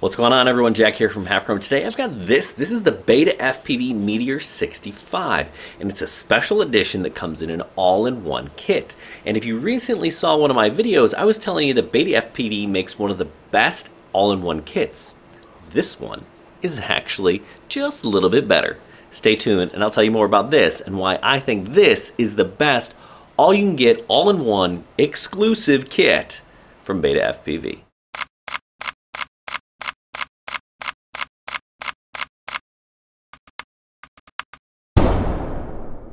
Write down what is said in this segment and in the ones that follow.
What's going on, everyone? Jack here from Half Chrome. Today I've got this. This is the BetaFPV Meteor65, and it's a special edition that comes in an all-in-one kit. And if you recently saw one of my videos, I was telling you that BetaFPV makes one of the best all-in-one kits. This one is actually just a little bit better. Stay tuned, and I'll tell you more about this and why I think this is the best all-you-can-get, all-in-one exclusive kit from BetaFPV.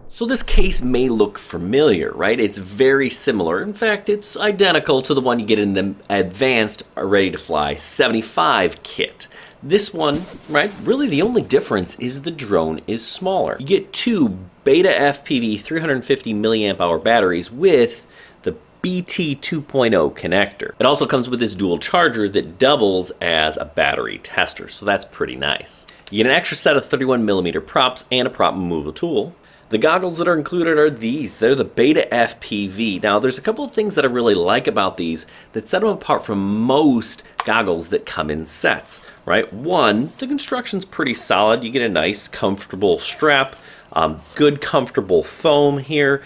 So this case may look familiar, right? It's very similar. In fact, it's identical to the one you get in the Advanced Ready to Fly 75 kit. This one, right, really the only difference is the drone is smaller. You get two BetaFPV 350 milliamp hour batteries with the BT 2.0 connector. It also comes with this dual charger that doubles as a battery tester, so that's pretty nice. You get an extra set of 31mm props and a prop removal tool. The goggles that are included are these. They're the BetaFPV. Now, there's a couple of things that I really like about these that set them apart from most goggles that come in sets, right? One, the construction's pretty solid. You get a nice, comfortable strap, good, comfortable foam here.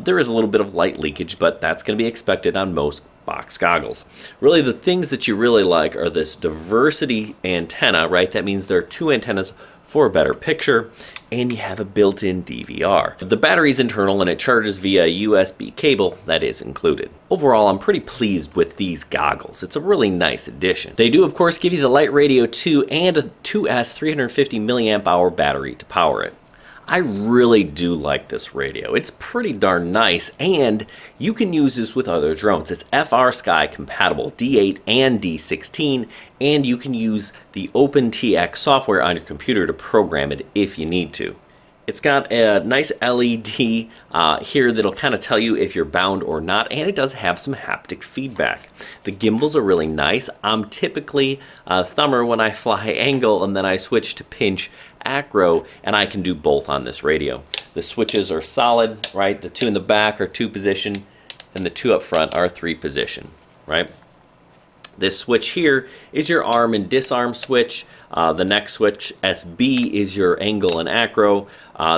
There is a little bit of light leakage, but that's going to be expected on most box goggles. Really, the things that you really like are this diversity antenna, right? That means there are two antennas for a better picture, and you have a built-in DVR. The battery's internal and it charges via USB cable that is included. Overall, I'm pretty pleased with these goggles. It's a really nice addition. They do, of course, give you the Light Radio 2 and a 2S 350 milliamp hour battery to power it. I really do like this radio. It's pretty darn nice, and you can use this with other drones. It's FrSky compatible, D8 and D16, and you can use the OpenTX software on your computer to program it if you need to. It's got a nice LED here that'll kind of tell you if you're bound or not, and it does have some haptic feedback. The gimbals are really nice. I'm typically a thumber when I fly angle, and then I switch to pinch acro, and I can do both on this radio. The switches are solid, right? The two in the back are 2 position, and the 2 up front are 3 position, right? This switch here is your arm and disarm switch. The next switch, SB, is your angle and acro.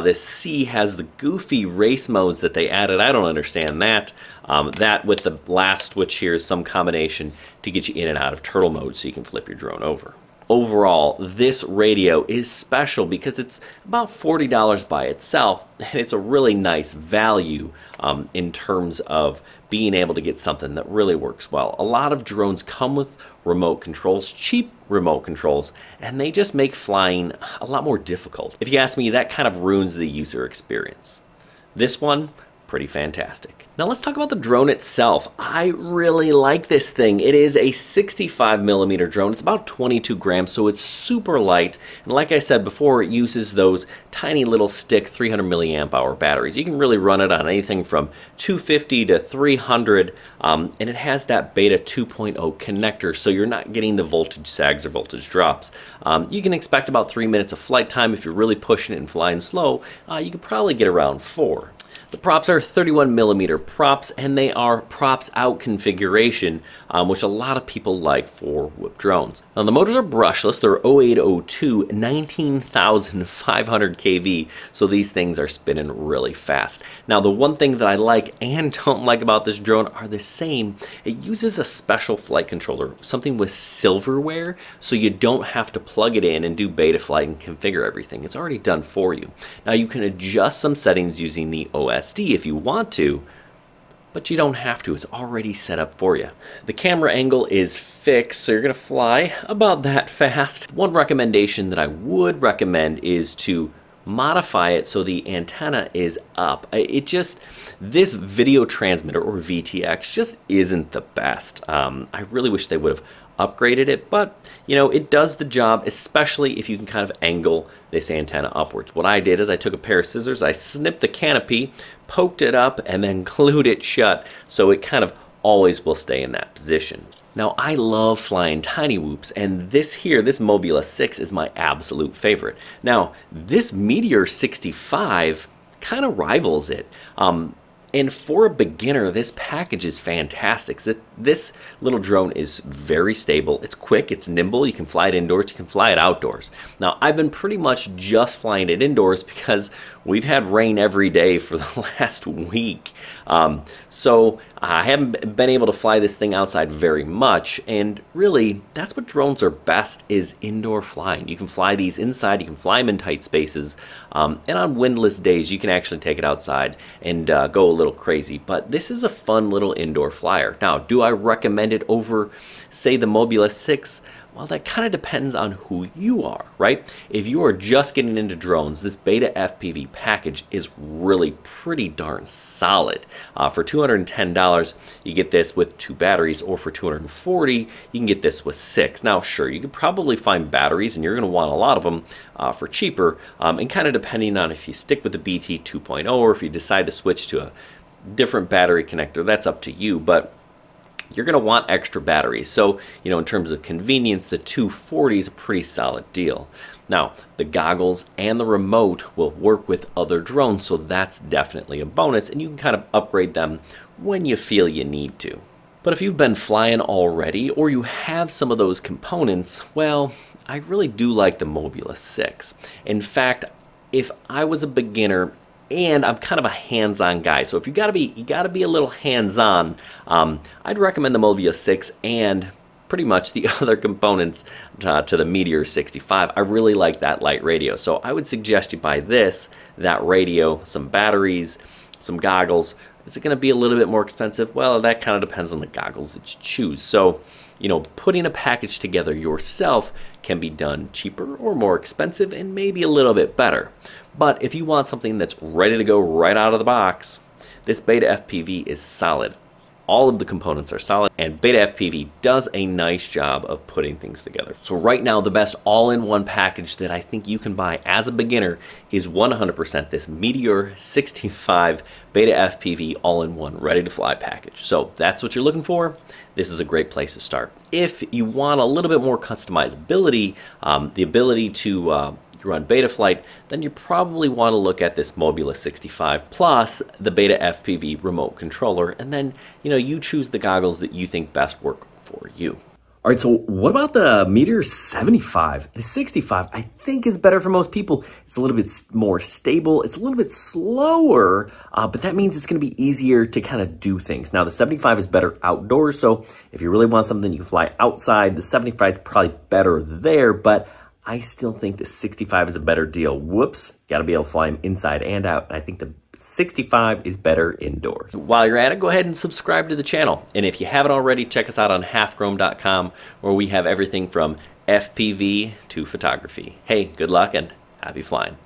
This C has the goofy race modes that they added. I don't understand that. That with the last switch here is some combination to get you in and out of turtle mode so you can flip your drone over. Overall, this radio is special because it's about $40 by itself, and it's a really nice value in terms of being able to get something that really works well. A lot of drones come with remote controls, cheap remote controls, and they just make flying a lot more difficult. If you ask me, that kind of ruins the user experience. This one, pretty fantastic. Now let's talk about the drone itself. I really like this thing. It is a 65mm drone. It's about 22 grams, so it's super light. And like I said before, it uses those tiny little stick 300 milliamp hour batteries. You can really run it on anything from 250 to 300, and it has that Beta 2.0 connector, so you're not getting the voltage sags or voltage drops. You can expect about 3 minutes of flight time. If you're really pushing it and flying slow, you could probably get around 4. The props are 31mm props, and they are props out configuration, which a lot of people like for whip drones. Now the motors are brushless. They're 0802, 19,500 kV, so these things are spinning really fast. Now the one thing that I like and don't like about this drone are the same. It uses a special flight controller, something with silverware, so you don't have to plug it in and do beta flight and configure everything. It's already done for you. Now you can adjust some settings using the OSD if you want to, but you don't have to. It's already set up for you. The camera angle is fixed, so you're gonna fly about that fast. One recommendation that I would recommend is to modify it so the antenna is up. This video transmitter, or VTX, just isn't the best. I really wish they would have upgraded it, but you know, it does the job, especially if you can kind of angle this antenna upwards. What I did is I took a pair of scissors, I snipped the canopy, poked it up, and then glued it shut so it kind of always will stay in that position. Now I love flying tiny whoops, and this here, this Mobula 6, is my absolute favorite. Now this Meteor 65 kind of rivals it. And for a beginner, this package is fantastic. This little drone is very stable. It's quick, it's nimble. You can fly it indoors, you can fly it outdoors. Now, I've been pretty much just flying it indoors because we've had rain every day for the last week. So I haven't been able to fly this thing outside very much. And really, that's what drones are best, is indoor flying. You can fly these inside, you can fly them in tight spaces. And on windless days, you can actually take it outside and go a little crazy. But this is a fun little indoor flyer. Now, do I recommend it over, say, the Mobula 6? Well, that kind of depends on who you are, right? If you are just getting into drones, this BetaFPV package is really pretty darn solid. For $210, you get this with 2 batteries, or for $240, you can get this with 6. Now, sure, you could probably find batteries, and you're going to want a lot of them for cheaper, and kind of depending on if you stick with the BT 2.0 or if you decide to switch to a different battery connector, that's up to you. But you're going to want extra batteries. So, you know, in terms of convenience, the 240 is a pretty solid deal. Now, the goggles and the remote will work with other drones, so that's definitely a bonus, and you can kind of upgrade them when you feel you need to. But if you've been flying already, or you have some of those components, well, I really do like the Mobula 6. In fact, if I was a beginner, and I'm kind of a hands-on guy, so if you gotta be a little hands-on, I'd recommend the Mobula 6 and pretty much the other components to the Meteor65. I really like that light radio, so I would suggest you buy this, that radio, some batteries, some goggles. Is it going to be a little bit more expensive? Well, that kind of depends on the goggles that you choose. So, you know, putting a package together yourself can be done cheaper or more expensive and maybe a little bit better. But if you want something that's ready to go right out of the box, this BetaFPV is solid. All of the components are solid, and BetaFPV does a nice job of putting things together. So right now, the best all-in-one package that I think you can buy as a beginner is 100% this Meteor65 BetaFPV all-in-one ready-to-fly package. So that's what you're looking for. This is a great place to start. If you want a little bit more customizability, the ability to run Betaflight, then you probably want to look at this Mobula 65 plus the BetaFPV remote controller, and then, you know, you choose the goggles that you think best work for you. All right, so what about the Meteor 75? The 65, I think, is better for most people. It's a little bit more stable. It's a little bit slower, but that means it's going to be easier to kind of do things. Now, the 75 is better outdoors, so if you really want something you can fly outside, the 75 is probably better there, but I still think the 65 is a better deal. Whoops, gotta be able to fly them inside and out. And I think the 65 is better indoors. While you're at it, go ahead and subscribe to the channel. And if you haven't already, check us out on halfchrome.com, where we have everything from FPV to photography. Hey, good luck and happy flying.